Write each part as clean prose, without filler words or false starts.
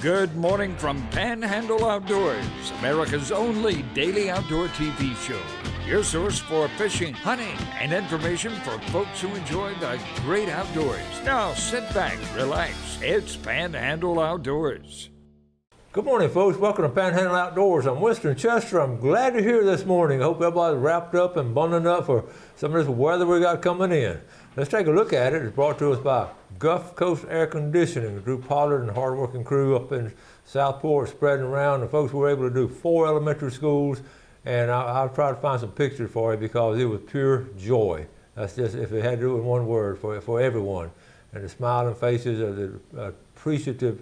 Good morning from Panhandle Outdoors, America's only daily outdoor TV show. Your source for fishing, hunting, and information for folks who enjoy the great outdoors. Now sit back, relax. It's Panhandle Outdoors. Good morning, folks. Welcome to Panhandle Outdoors. I'm Winston Chester. I'm glad you're here this morning. I hope everybody's wrapped up and bundling up for some of this weather we got coming in. Let's take a look at it. It's brought to us by Gulf Coast Air Conditioning. Drew Pollard and the hard-working crew up in Southport spreading around. The folks were able to do 4 elementary schools, and I'll try to find some pictures for you because it was pure joy. That's just, if it had to do it in one word, for everyone. And the smiling faces of the appreciative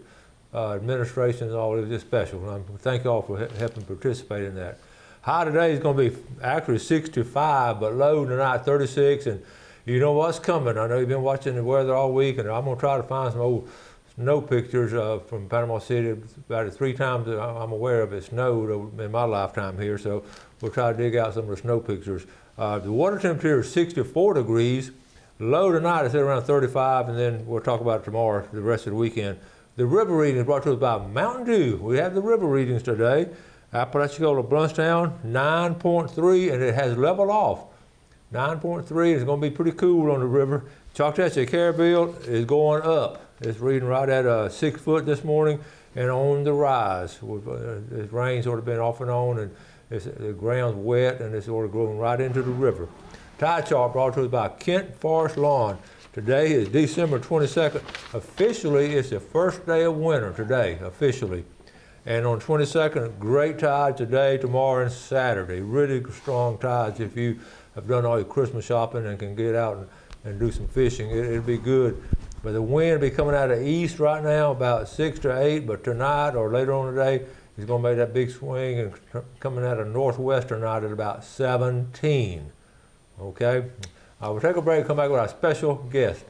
administration and all, it was just special. And I thank you all for helping participate in that. High today is going to be actually 65, but low tonight 36. And you know what's coming. I know you've been watching the weather all week, and I'm going to try to find some old snow pictures from Panama City. About 3 times that I'm aware of it snowed in my lifetime here, so we'll try to dig out some of the snow pictures. The water temperature is 64 degrees. Low tonight is at around 35, and then we'll talk about it tomorrow, the rest of the weekend. The river reading is brought to us by Mountain Dew. We have the river readings today. Apalachicola, Bluntstown, 9.3, and it has leveled off. 9.3, it's going to be pretty cool on the river. Choctaw Caribbean is going up. It's reading right at 6 foot this morning and on the rise. This rain's sort of been off and on, and the ground's wet, and it's sort of growing right into the river. Tide chart brought to us by Kent Forest Lawn. Today is December 22nd. Officially, it's the first day of winter today, officially. And on 22nd, great tide today, tomorrow, and Saturday. Really strong tides if you have done all your Christmas shopping and can get out and do some fishing. It'll be good. But the wind will be coming out of the east right now, about 6 to 8, but tonight or later on today, it's going to make that big swing and coming out of northwestern night at about 17. Okay? We'll take a break and come back with our special guest.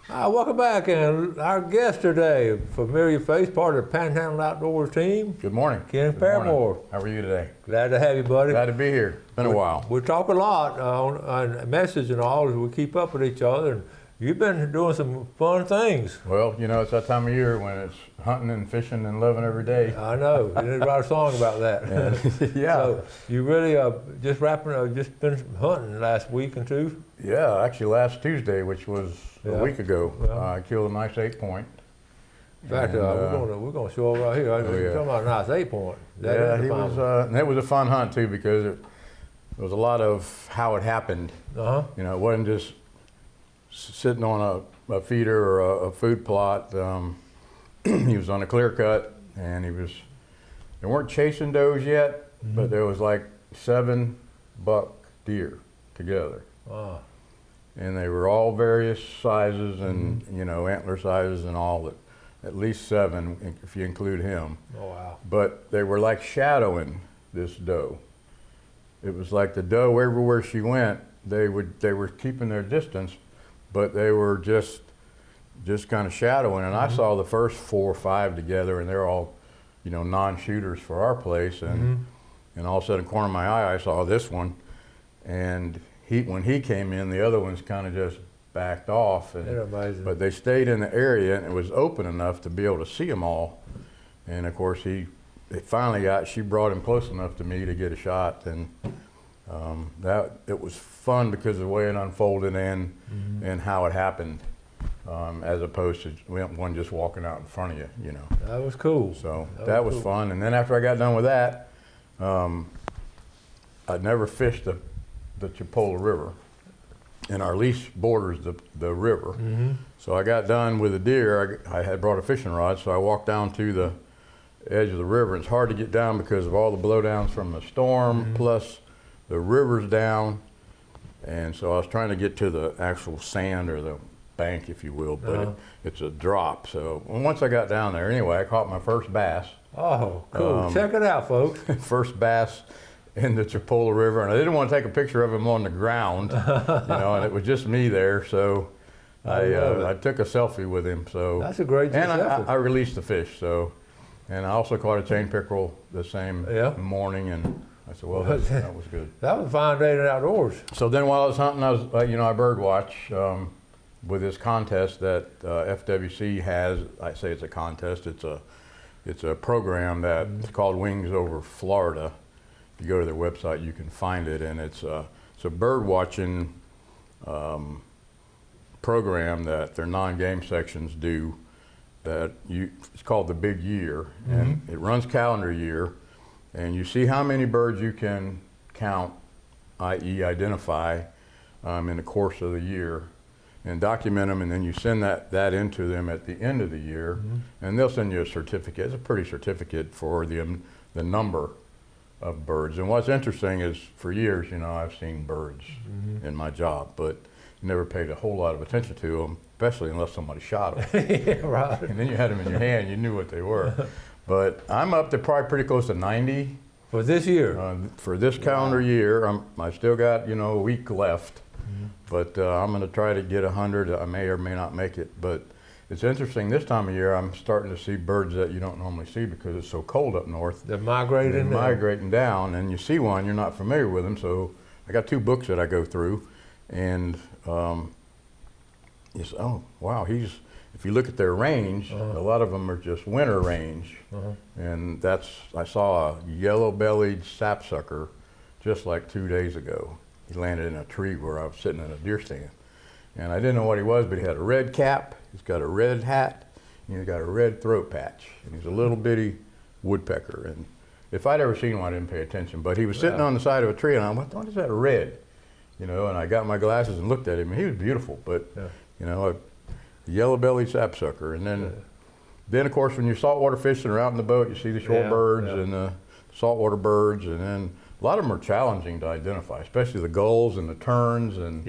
Welcome back, and our guest today, familiar face, part of the Panhandle Outdoors team. Good morning. Ken Paramore. Morning. How are you today? Glad to have you, buddy. Glad to be here. Been a while. We talk a lot on message and all as we keep up with each other, and you've been doing some fun things. Well, you know, it's that time of year when it's hunting and fishing and loving every day. I know. You need to write a song about that. Yeah. So you really just been hunting last week and two? Yeah, actually last Tuesday, which was a week ago, Yeah. I killed a nice 8-point. In fact, we're gonna show it right here. You're talking about a nice 8-point. Yeah, he was. And it was a fun hunt too because it was a lot of how it happened. Uh-huh. You know, it wasn't just sitting on a feeder or a food plot. He was on a clear cut, and they weren't chasing does yet, but there was like 7 buck deer together. Wow. And they were all various sizes and, you know, antler sizes and all, at least 7 if you include him. Oh, wow. But they were like shadowing this doe. It was like the doe, everywhere she went, they were keeping their distance, but they were just kind of shadowing. And I saw the first 4 or 5 together, and they're all, you know, non-shooters for our place. And all of a sudden, corner of my eye, I saw this one, and when he came in, the other ones kind of just backed off. They're amazing. But they stayed in the area, and it was open enough to be able to see them all. And of course, she brought him close enough to me to get a shot. And it was fun because of the way it unfolded and how it happened, as opposed to one just walking out in front of you, you know. That was cool. So that was fun. And then after I got done with that, I'd never fished the Chipola River, and our lease borders the river. So I got done with the deer. I had brought a fishing rod, so I walked down to the edge of the river. It's hard to get down because of all the blowdowns from the storm, plus the river's down. And so I was trying to get to the actual sand or the bank, if you will, but it's a drop. So once I got down there, anyway, I caught my first bass. Oh, cool. Check it out, folks. First bass in the Chipola River, and I didn't want to take a picture of him on the ground, you know, and it was just me there, so I took a selfie with him. So that's a great and selfie. I released the fish, so, and I also caught a chain pickerel the same morning, and I said, well, that was good. That was a fine day in the outdoors. So then while I was hunting, I was, I bird watch with this contest that FWC has. I say it's a contest. It's a program that's called Wings Over Florida. If you go to their website, you can find it, and it's a bird watching program that their non-game sections do. It's called the Big Year, and it runs calendar year, and you see how many birds you can count, i.e. identify, in the course of the year, and document them, and then you send that into them at the end of the year, and they'll send you a certificate. It's a pretty certificate for the number of birds. And what's interesting is, for years, I've seen birds in my job, but never paid a whole lot of attention to them, especially unless somebody shot them. Yeah, right. And then you had them in your hand, you knew what they were. But I'm up to probably pretty close to 90. For this year? For this calendar year, I still got, a week left. But I'm going to try to get 100. I may or may not make it. But it's interesting, this time of year, I'm starting to see birds that you don't normally see because it's so cold up north. They're migrating migrating down, and you see one, you're not familiar with them. So I got 2 books that I go through. And oh, wow, if you look at their range, a lot of them are just winter range. And I saw a yellow-bellied sapsucker just like 2 days ago. He landed in a tree where I was sitting in a deer stand. And I didn't know what he was, but he had a red cap, he's got a red hat, and he's got a red throat patch. And he's a little bitty woodpecker. And if I'd ever seen one, I didn't pay attention. But he was sitting on the side of a tree, and I went, what is that red? And I got my glasses and looked at him, and he was beautiful, but, a yellow-bellied sapsucker. And then, of course, when you're saltwater fishing or out in the boat, you see the shorebirds and the saltwater birds, and then a lot of them are challenging to identify, especially the gulls and the terns, and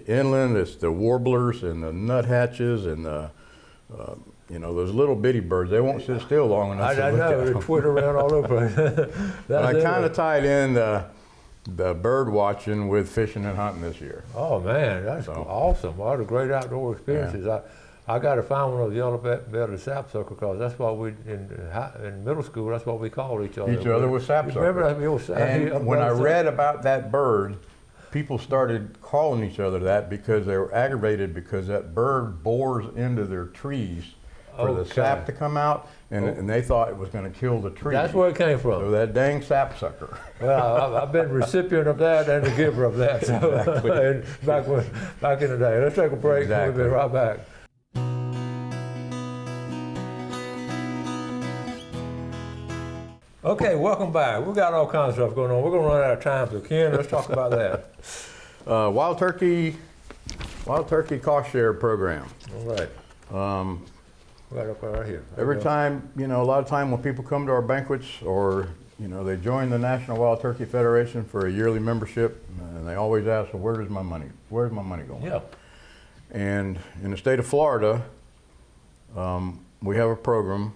inland it's the warblers and the nuthatches and the those little bitty birds. They won't sit still long enough. I know, they twitter around all over. But I kind of tied in the bird watching with fishing and hunting this year. Oh man, that's awesome! What a great outdoor experiences. Yeah. I got to find one of those yellow-bellied sapsucker because that's what we in middle school. That's what we called each other. Each other was sapsucker. Remember that? And when I read about that bird, people started calling each other that because they were aggravated because that bird bores into their trees for the sap to come out, and they thought it was going to kill the tree. That's where it came from. So that dang sapsucker. Well, I've been recipient of that and the giver of that. So exactly. back in the day. Let's take a break. Exactly. We'll be right back. Okay, welcome back. We've got all kinds of stuff going on. We're going to run out of time, so Ken, let's talk about that. Wild turkey cost share program. All right. Right up right here. Every time, a lot of time when people come to our banquets or, they join the National Wild Turkey Federation for a yearly membership, and they always ask, well, where's my money going? Yeah. And in the state of Florida, we have a program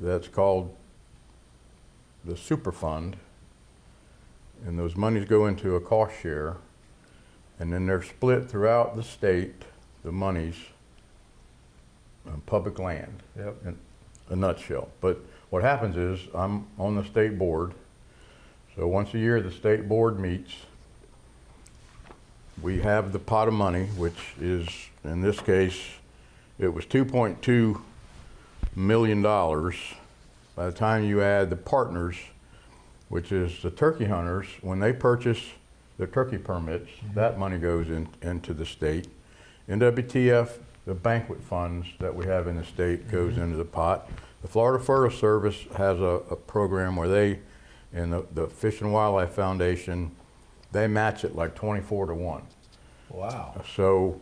that's called the Super Fund, and those monies go into a cost share, and then they're split throughout the state, the monies, on public land, in a nutshell. But what happens is I'm on the state board, so once a year the state board meets. We have the pot of money, which is, in this case, it was $2.2 million. By the time you add the partners, which is the turkey hunters, when they purchase their turkey permits, that money goes into the state. NWTF, the banquet funds that we have in the state, goes into the pot. The Florida Forest Service has a program where they, and the Fish and Wildlife Foundation, they match it like 24-1. Wow. So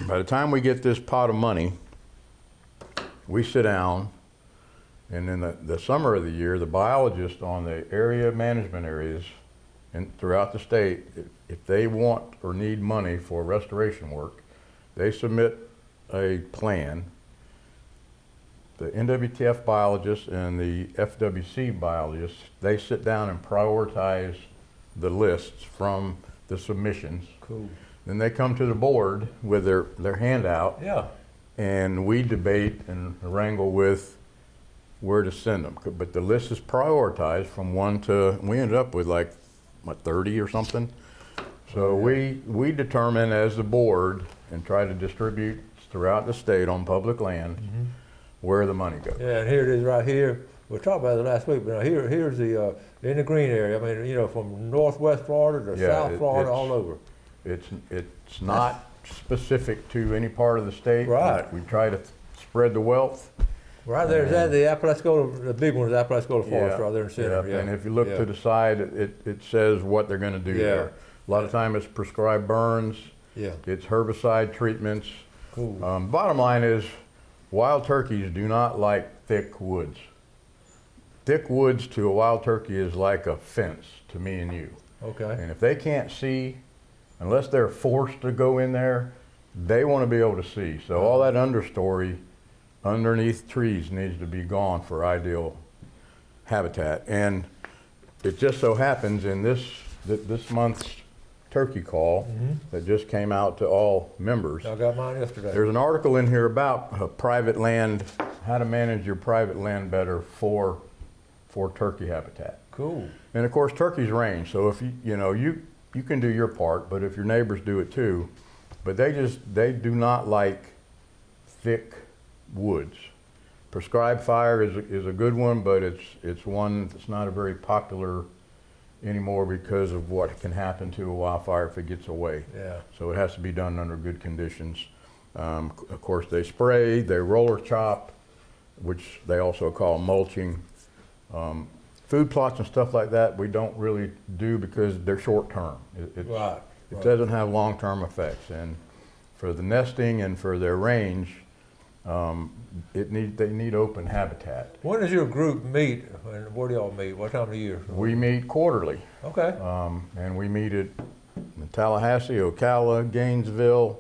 by the time we get this pot of money, we sit down, and in the summer of the year, the biologists on the area management areas and throughout the state, if they want or need money for restoration work, they submit a plan. The NWTF biologists and the FWC biologists, they sit down and prioritize the lists from the submissions. Cool. Then they come to the board with their handout. Yeah. And we debate and wrangle with where to send them. But the list is prioritized from 1 to, we ended up with like, what, 30 or something? So we determine as the board and try to distribute throughout the state on public land where the money goes. Yeah, and here it is right here. We talked about it last week, but now here's the in the green area. I mean, you know, from northwest Florida to South Florida, all over. It's not specific to any part of the state. Right. We try to spread the wealth. Right there is that the Apalachicola, the big one is Apalachicola Forest right there in the center. Yeah. And if you look to the side, it says what they're going to do there. A lot of time it's prescribed burns. Yeah. It's herbicide treatments. Cool. Bottom line is, wild turkeys do not like thick woods. Thick woods to a wild turkey is like a fence to me and you. Okay. And if they can't see, unless they're forced to go in there, they want to be able to see. So all that understory underneath trees needs to be gone for ideal habitat. And it just so happens in this month's turkey call that just came out to all members. I got mine yesterday. There's an article in here about private land, how to manage your private land better for turkey habitat. Cool. And of course, turkeys range. So if you can do your part, but if your neighbors do it too, but they do not like thick woods. Prescribed fire is a good one, but it's one that's not a very popular anymore because of what can happen to a wildfire if it gets away. Yeah. So it has to be done under good conditions. Of course, they spray, they roller chop, which they also call mulching. Food plots and stuff like that, we don't really do because they're short term. It doesn't have long-term effects. And for the nesting and for their range, they need open habitat. When does your group meet, and where do y'all meet? What time of year? We meet quarterly. Okay. And we meet at Tallahassee, Ocala, Gainesville,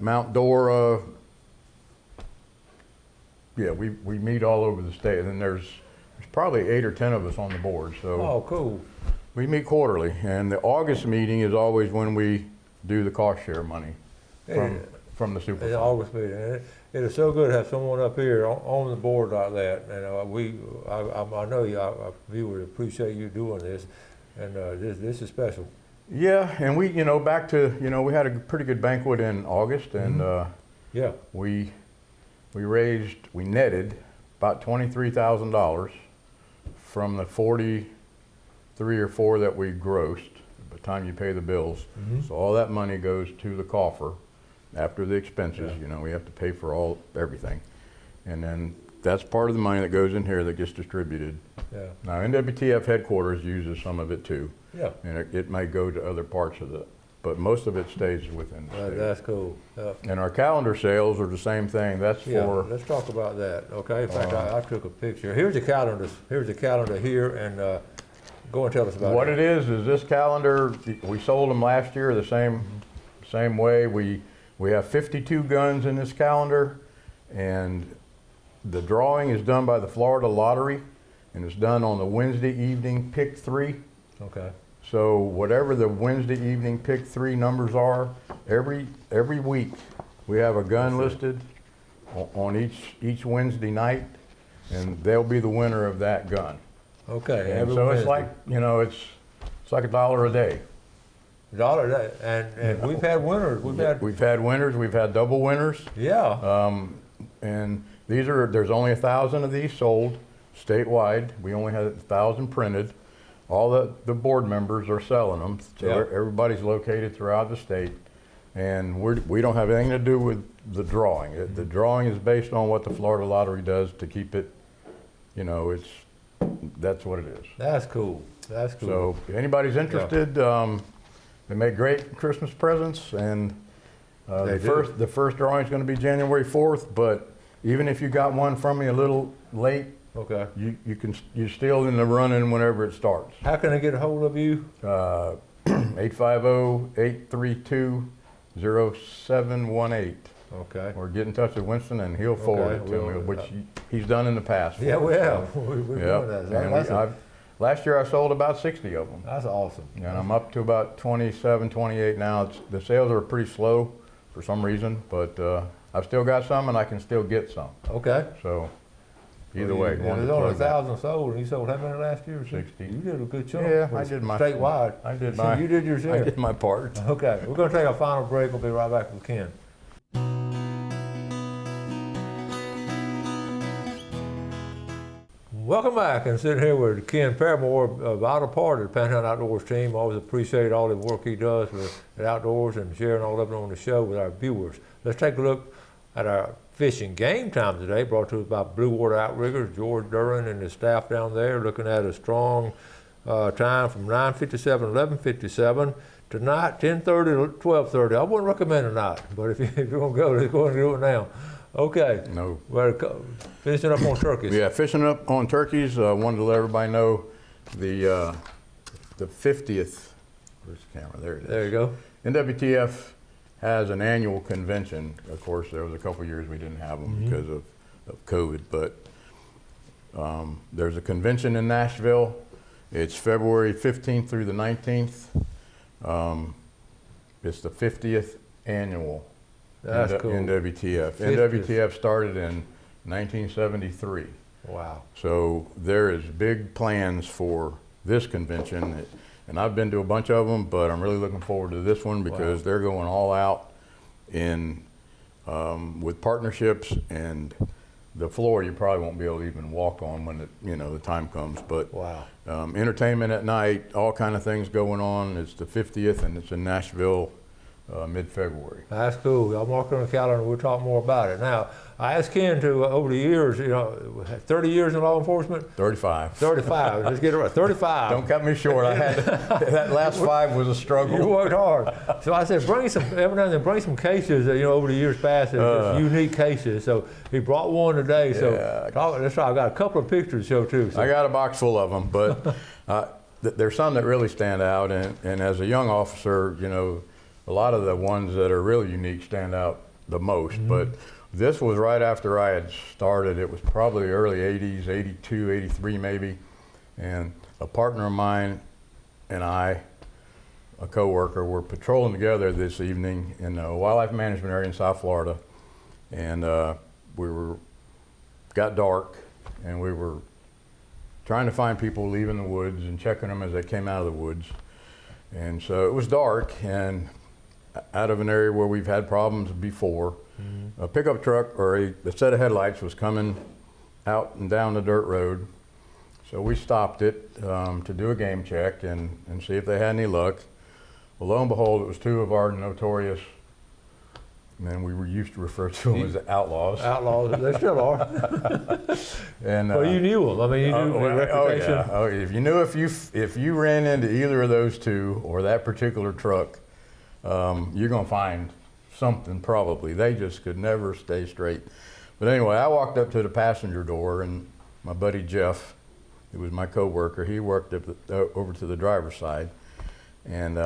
Mount Dora. Yeah, we meet all over the state, and then there's probably 8 or 10 of us on the board. So cool. We meet quarterly, and the August meeting is always when we do the cost share money from the super It's fund. August meeting. It is so good to have someone up here on the board like that. And I know our viewers appreciate you doing this, and this is special. Yeah, and we back to we had a pretty good banquet in August, and we netted about $23,000 from the 43 or 4 that we grossed by the time you pay the bills. So all that money goes to the coffer after the expenses. We have to pay for everything, and then that's part of the money that goes in here that gets distributed. Yeah. Now NWTF headquarters uses some of it too. Yeah. And it may go to other parts of but most of it stays within the state. That's cool. And our calendar sales are the same thing. That's for. Let's talk about that. Okay. In fact, I took a picture. Here's the calendar. Here's the calendar here, and go and tell us about what it is this calendar. We sold them last year the same way. We have 52 guns in this calendar, and the drawing is done by the Florida Lottery, and it's done on the Wednesday evening pick 3. Okay. So whatever the Wednesday evening pick 3 numbers are, every week we have a gun listed on each Wednesday night, and they'll be the winner of that gun. Okay. And so it's like it's like $1 a day. $1 a day, and we've had winners. We've had winners. We've had double winners. Yeah. And there's only 1,000 of these sold statewide. We only had 1,000 printed. All the board members are selling them. So everybody's located throughout the state, and we don't have anything to do with the drawing. The drawing is based on what the Florida Lottery does to keep it. That's what it is. That's cool. That's cool. So if anybody's interested, they make great Christmas presents, and the first drawing is going to be January 4th. But even if you got one from me a little late, okay, you're still in the running whenever it starts. How can I get a hold of you? 850-832-0718. Okay. Or get in touch with Winston, and he'll forward it to me, which he's done in the past. Yeah, we have. We've done that. And last year I sold about 60 of them. That's awesome. And I'm up to about 27, 28 now. The sales are pretty slow for some reason, but I've still got some, and I can still get some. Okay. So either way, There's only 1,000 sold, and you sold how many last year? 60. You did a good chunk. Yeah, I did my statewide. I did my. You did your share. I did my part. Okay, we're going to take a final break. We'll be right back with Ken. Welcome back, and sitting here with Ken Paramore, a vital part of the Panhandle Outdoors team. Always appreciate all the work he does with the outdoors and sharing all of it on the show with our viewers. Let's take a look at our fishing game time today, brought to us by Blue Water Outriggers, George Duran and his staff down there, looking at a strong time from 9:57 to 11:57. Tonight, 10:30 to 12:30. I wouldn't recommend tonight, but if you're going to go, let's go and do it now. Okay. No. We're finishing up on turkeys. Yeah, fishing up on turkeys. Wanted to let everybody know the 50th. Where's the camera? There it is. There you go. NWTF has an annual convention. Of course, there was a couple years we didn't have them because of COVID, but there's a convention in Nashville. It's February 15th through the 19th. It's the 50th annual NWTF. 50th. NWTF started in 1973. Wow. So there is big plans for this convention. And I've been to a bunch of them, but I'm really looking forward to this one because they're going all out in with partnerships, and the floor you probably won't be able to even walk on when the time comes. But entertainment at night, all kind of things going on. It's the 50th, and it's in Nashville, mid-February. That's cool. I'll mark it on the calendar. We'll talk more about it. Now, I asked Ken to, over the years, 30 years in law enforcement? 35. 35. Let's get it right. 35. Don't cut me short. I had that last 5 was a struggle. You worked hard. So I said, every now and then, bring some cases that, over the years past, just unique cases. So he brought one today. So that's right. I got a couple of pictures to show too. So. I got a box full of them, but there's some that really stand out. And as a young officer, a lot of the ones that are really unique stand out the most. But this was right after I had started. It was probably early 80s, 82, 83 maybe. And a partner of mine and I, a coworker, were patrolling together this evening in a wildlife management area in South Florida. And got dark, and we were trying to find people leaving the woods and checking them as they came out of the woods. And so it was dark, and out of an area where we've had problems before, a pickup truck or a set of headlights was coming out and down the dirt road. So we stopped it to do a game check and see if they had any luck. Well, lo and behold, it was 2 of our notorious, and we used to refer to them as outlaws. Outlaws, they still are. And well, you knew them. I mean, you knew their reputation. Oh, yeah. If you knew if you ran into either of those 2 or that particular truck, you're going to find something probably. They just could never stay straight. But anyway, I walked up to the passenger door, and my buddy Jeff, who was my coworker, he worked up over to the driver's side, and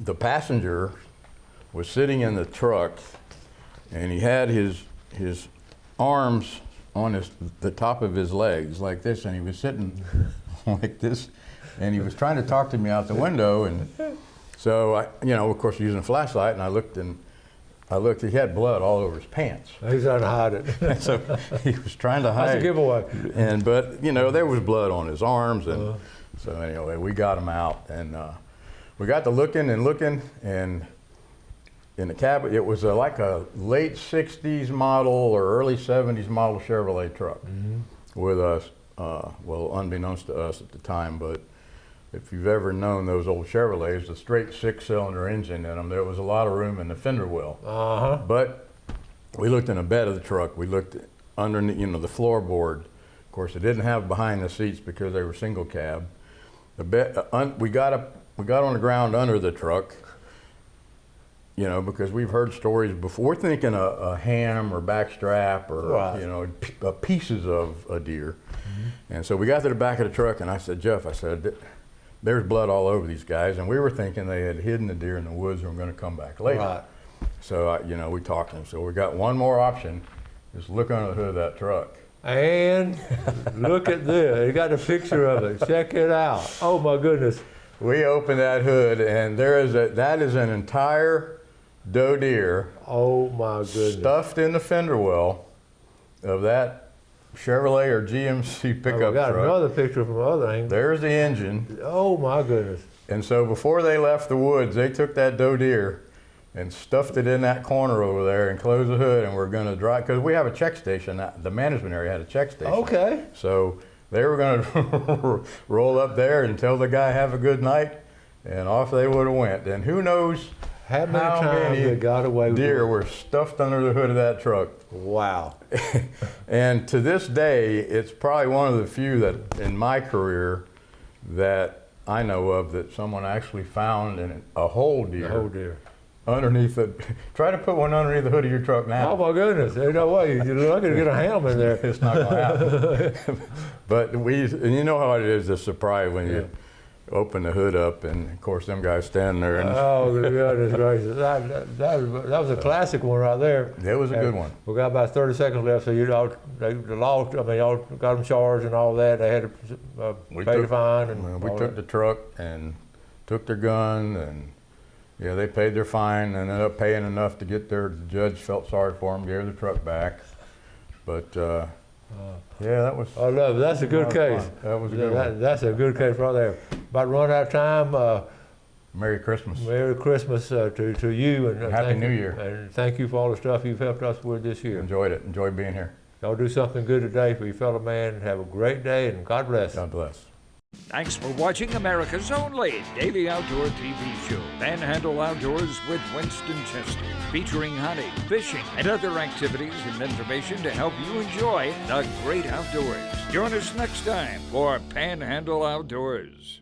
the passenger was sitting in the truck, and he had his arms on the top of his legs like this, and he was sitting like this, and he was trying to talk to me out the window. And so I, of course, using a flashlight, and I looked, he had blood all over his pants. He's trying to hide it. So he was trying to hide. That's a giveaway. But there was blood on his arms, and so anyway, we got him out, and we got to looking, and in the cab, it was like a late 60s model or early 70s model Chevrolet truck with us, unbeknownst to us at the time, but if you've ever known those old Chevrolets, the straight 6-cylinder engine in them, there was a lot of room in the fender well. But we looked in the bed of the truck. We looked underneath, the floorboard. Of course, it didn't have behind the seats because they were single cab. The bed, we got on the ground under the truck, because we've heard stories before. We're thinking a ham or backstrap or pieces of a deer. And so we got to the back of the truck, and I said, Jeff, there's blood all over these guys, and we were thinking they had hidden the deer in the woods and were going to come back later. Right. So we talked to them. So we got one more option: just look under the hood of that truck. And look at this. You got a picture of it. Check it out. Oh my goodness. We opened that hood, and that is an entire doe deer Oh my goodness. stuffed in the fender well of that Chevrolet or GMC Oh, pickup we got truck. another picture from the other angle. There's the engine. Oh my goodness. And so before they left the woods, they took that doe deer and stuffed it in that corner over there and closed the hood, and we're gonna drive, because we have a check station. The management area had a check station. Okay. So they were gonna roll up there and tell the guy have a good night, and off they would have went. And who knows How many how times many they got away with deer it? were stuffed under the hood of that truck. Wow. And to this day, it's probably one of the few that in my career that I know of that someone actually found in a whole deer. Oh dear. Underneath the, try to put one underneath the hood of your truck now. Oh my goodness. There's no way. You're lucky to get a ham in there. It's not gonna happen. But and you know how it is, the surprise when you open the hood up, and of course them guys standing there, and Oh goodness gracious. That was a classic one right there. it was a good one. We got about 30 seconds left, so y'all got them charged and all that. They had to pay the fine and We all took that. the truck and took their gun, and yeah, they paid their fine and ended up paying enough to get their, the judge felt sorry for them, gave the truck back. But yeah, that was. I love it. That's a good was case. fun. That was a good one. That's a good case right there. About to run out of time. Merry Christmas. Merry Christmas to you, and Happy thank New you- Year. And thank you for all the stuff you've helped us with this year. Enjoyed it. Enjoyed being here. Y'all do something good today for your fellow man. Have a great day, and God bless. God bless. Thanks for watching America's only daily outdoor TV show, Panhandle Outdoors with Winston Chester, featuring hunting, fishing, and other activities and information to help you enjoy the great outdoors. Join us next time for Panhandle Outdoors.